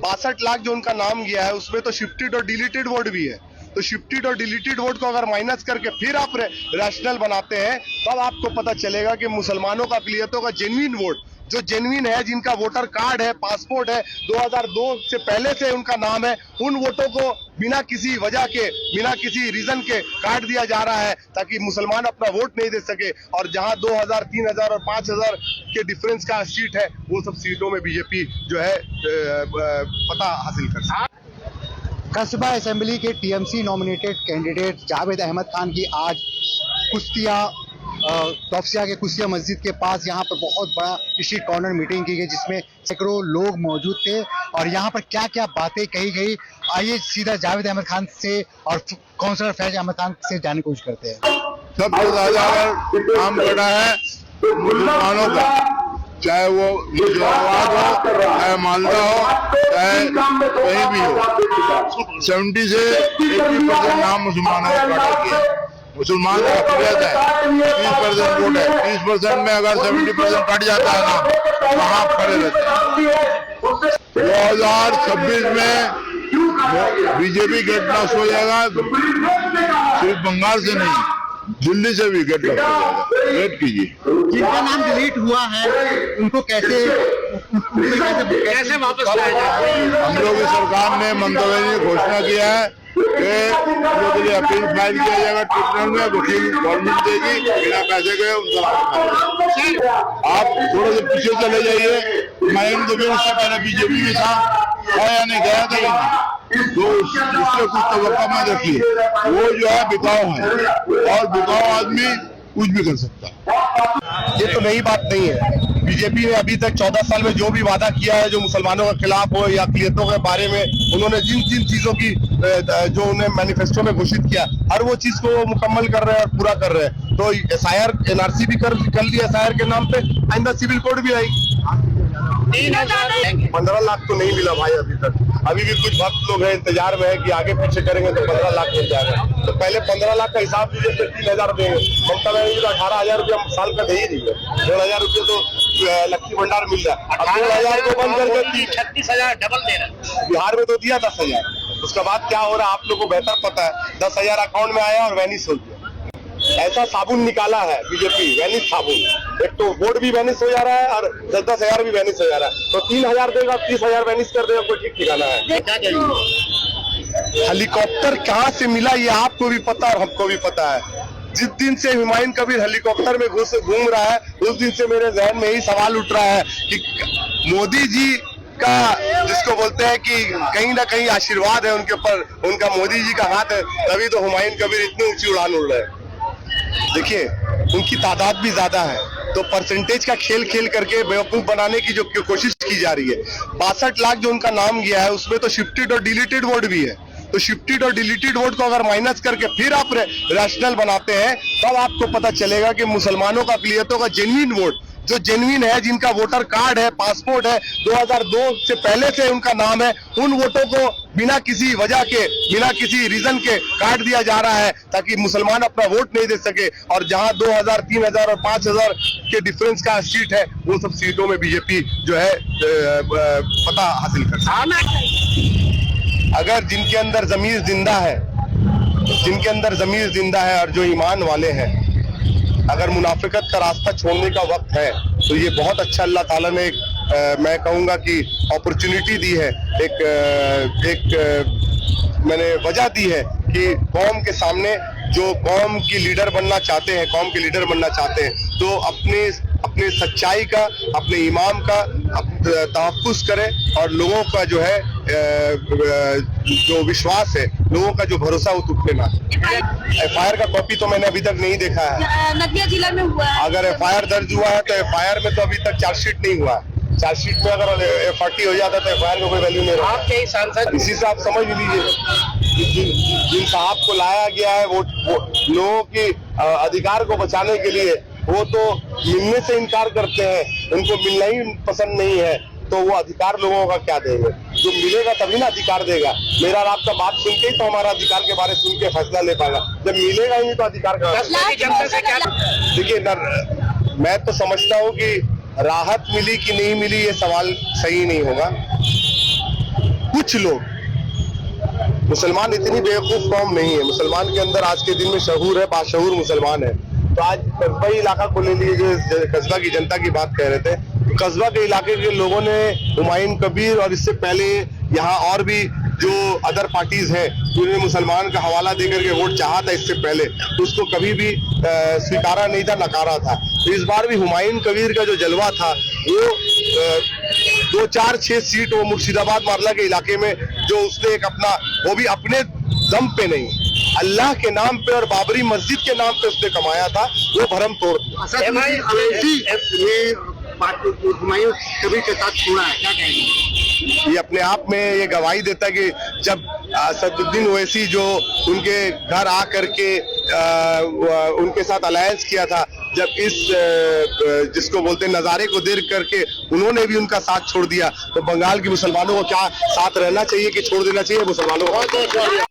62 लाख जो उनका नाम गया है उसमें तो शिफ्टेड और डिलीटेड वोट भी है। तो शिफ्टेड और डिलीटेड वोट को अगर माइनस करके फिर आप रैशनल बनाते हैं तब आपको पता चलेगा कि मुसलमानों का अक़लियतों का जेन्युइन वोट, जो जेन्युइन है, जिनका वोटर कार्ड है, पासपोर्ट है, 2002 से पहले से उनका नाम है, उन वोटों को बिना किसी वजह के, बिना किसी रीजन के काट दिया जा रहा है ताकि मुसलमान अपना वोट नहीं दे सके। और जहां 2000, 3000 और 5000 के डिफरेंस का सीट है वो सब सीटों में बीजेपी जो है पता हासिल कर सके। कस्बा असेंबली के TMC nominated candidate Javed Ahmad Khan की आज कुश्तिया तोफसिया के कुश्तिया मस्जिद के पास यहाँ पर बहुत बड़ा स्ट्रीट कॉर्नर मीटिंग की गई जिसमें सैकड़ों लोग मौजूद थे और यहाँ पर क्या क्या बातें कही गई, आइए सीधा जावेद अहमद खान से और काउंसलर फैज अहमद खान से जानने की कोशिश करते हैं। सबसे ज्यादा काम करा है मुसलमानों का, चाहे वो मुर्शिदाबाद हो, चाहे मालदा हो, चाहे कहीं भी हो। 70 से 80% नाम मुसलमानों का काटा किया। मुसलमान का अक़लियत है, 30% वोट है, 30% में अगर 70% कट जाता है ना तो वहाँ खड़े रहते हैं। 2026 में बीजेपी गेट लॉस हो जाएगा, सिर्फ बंगाल से नहीं, दिल्ली से भी गेट लॉस हो जाएगा। वेट कीजिए। जिनका नाम डिलीट हुआ है उनको कैसे वापस लाया जाए? हम लोग की सरकार ने मंतव्य ने घोषणा किया है कि उन लोगों के लिए अपील फाइल किया जाएगा ट्रिब्यूनल में, वकील गवर्नमेंट देगी, बिना पैसे के उनका। आप थोड़ा सा पीछे चले जाइए, मैं तो उससे पहले बीजेपी में था या नहीं गया था, तो उससे कुछ तवक्का मत रखिए। वो जो है बिकाऊ है और बिकाऊ आदमी कुछ भी कर सकता है। ये तो नई बात नहीं है। बीजेपी ने अभी तक 14 साल में जो भी वादा किया है, जो मुसलमानों के खिलाफ हो या अक़लियतों के बारे में उन्होंने जिन जिन चीजों की जो उन्हें मैनिफेस्टो में घोषित किया, हर वो चीज को वो मुकम्मल कर रहे हैं और पूरा कर रहे हैं। तो SIR NRC भी कर लिया SIR के नाम पे, आइंदा सिविल कोड भी आई। 15 लाख तो नहीं मिला भाई अभी तक। अभी भी कुछ भक्त लोग हैं इंतजार में है कि आगे पीछे करेंगे तो 15 लाख मिल जाएगा। तो पहले 15 लाख का हिसाब दीजिए, फिर 3000 देंगे। ममता बनर्जी तो 18,000 रुपया साल का दे ही नहीं है, 1,500 रुपये तो लक्ष्मी भंडार मिल रहा है। 18,000 को बंद करके 36,000 डबल दे रहा है। बिहार में तो दिया 10,000, उसके बाद क्या हो रहा है आप लोग को बेहतर पता है। 10,000 अकाउंट में आया और वैनिश हो गया। ऐसा साबुन निकाला है बीजेपी, वैनिश साबुन। एक तो वोट भी वैनिश हो जा रहा है और 10,000 भी वैनिश हो जा रहा है। तो 3,000 देगा, 30,000 वैनिश कर देगा, कोई ठीक ठिकाना है। हेलीकॉप्टर कहाँ से मिला ये आपको भी पता और हमको भी पता है। जिस दिन से हुमायूं कबीर हेलीकॉप्टर में घूम रहा है उस दिन से मेरे जहन में यही सवाल उठ रहा है कि मोदी जी का, जिसको बोलते हैं कि कहीं ना कहीं आशीर्वाद है उनके ऊपर, उनका मोदी जी का हाथ है, तभी तो हुमायूं कबीर इतनी ऊंची उड़ान उड़ रहे हैं। देखिए उनकी तादाद भी ज्यादा है, तो परसेंटेज का खेल खेल करके बेवकूफ बनाने की जो कोशिश की जा रही है। 62 लाख जो उनका नाम गया है उसमें तो शिफ्टेड और डिलीटेड वोट भी है। तो शिफ्टेड और डिलीटेड वोट को अगर माइनस करके फिर आप रैशनल बनाते हैं तब आपको पता चलेगा कि मुसलमानों का अक़लियतों का जेन्युइन वोट, जो जेन्युइन है, जिनका वोटर कार्ड है, पासपोर्ट है, 2002 से पहले से उनका नाम है, उन वोटों को बिना किसी वजह के, बिना किसी रीजन के काट दिया जा रहा है ताकि मुसलमान अपना वोट नहीं दे सके। और जहां 2000, 3000 और 5000 के डिफरेंस का सीट है वो सब सीटों में बीजेपी जो है पता हासिल कर सकती। अगर जिनके अंदर ज़मीर जिंदा है, जिनके अंदर ज़मीर जिंदा है और जो ईमान वाले हैं, अगर मुनाफिकत का रास्ता छोड़ने का वक्त है तो ये बहुत अच्छा अल्लाह ताला ने मैं कहूँगा कि अपॉर्चुनिटी दी है, मैंने वजह दी है कि कौम के सामने जो कौम की लीडर बनना चाहते हैं, कौम के लीडर बनना चाहते हैं, तो अपने सच्चाई का, अपने ईमान का तहफ़्फ़ुज़ करें और लोगों का जो है जो विश्वास है, लोगों का जो भरोसा वो टूटने ना। FIR का कॉपी तो मैंने अभी तक नहीं देखा है। नदिया जिला में हुआ है। अगर FIR दर्ज हुआ है तो FIR में तो अभी तक चार्जशीट नहीं हुआ है। चार्जशीट में अगर FRT हो जाता तो FIR में कोई वैल्यू नहीं रहा। आपके सांसद, इसी से आप समझ लीजिए जिन साहब को लाया गया है वो लोगों के अधिकार को बचाने के लिए, वो तो मिलने से इनकार करते हैं, उनको मिलना ही पसंद नहीं है, तो वो अधिकार लोगों का क्या देंगे? जो मिलेगा तभी ना अधिकार देगा। मेरा और आपका बात सुन के ही तो हमारा अधिकार के बारे सुन के फैसला ले पाएगा। जब मिलेगा ही नहीं तो अधिकार का। देखिए मैं तो समझता हूँ कि राहत मिली कि नहीं मिली ये सवाल सही नहीं होगा। कुछ लोग, मुसलमान इतनी बेवकूफ कौम नहीं है, मुसलमान के अंदर आज के दिन में शऊर है, बाशऊर मुसलमान है। तो आज कस्बा इलाका को ले लिए, जो कस्बा की जनता की बात कह रहे थे, कस्बा के इलाके के लोगों ने हुमायूं कबीर और इससे पहले यहाँ और भी जो अदर पार्टीज हैं जिन्होंने मुसलमान का हवाला देकर के वोट चाहा था इससे पहले, तो उसको कभी भी स्वीकारा नहीं था, नकारा था। तो इस बार भी हुमायूं कबीर का जो जलवा था वो 2-4-6 सीट वो मुर्शिदाबाद मारला के इलाके में जो उसने एक अपना, वो भी अपने दम पे नहीं, अल्लाह के नाम पे और बाबरी मस्जिद के नाम पे उसने कमाया था, वो भरम तोड़ दिया। हुमायूं कबीर के साथ छोड़ा है, क्या कहेंगे? ये अपने आप में ये गवाही देता है कि जब असदुद्दीन ओवैसी जो उनके घर आ करके उनके साथ अलायंस किया था, जब इस जिसको बोलते हैं नजारे को देख करके उन्होंने भी उनका साथ छोड़ दिया, तो बंगाल के मुसलमानों को क्या साथ रहना चाहिए कि छोड़ देना चाहिए मुसलमानों को?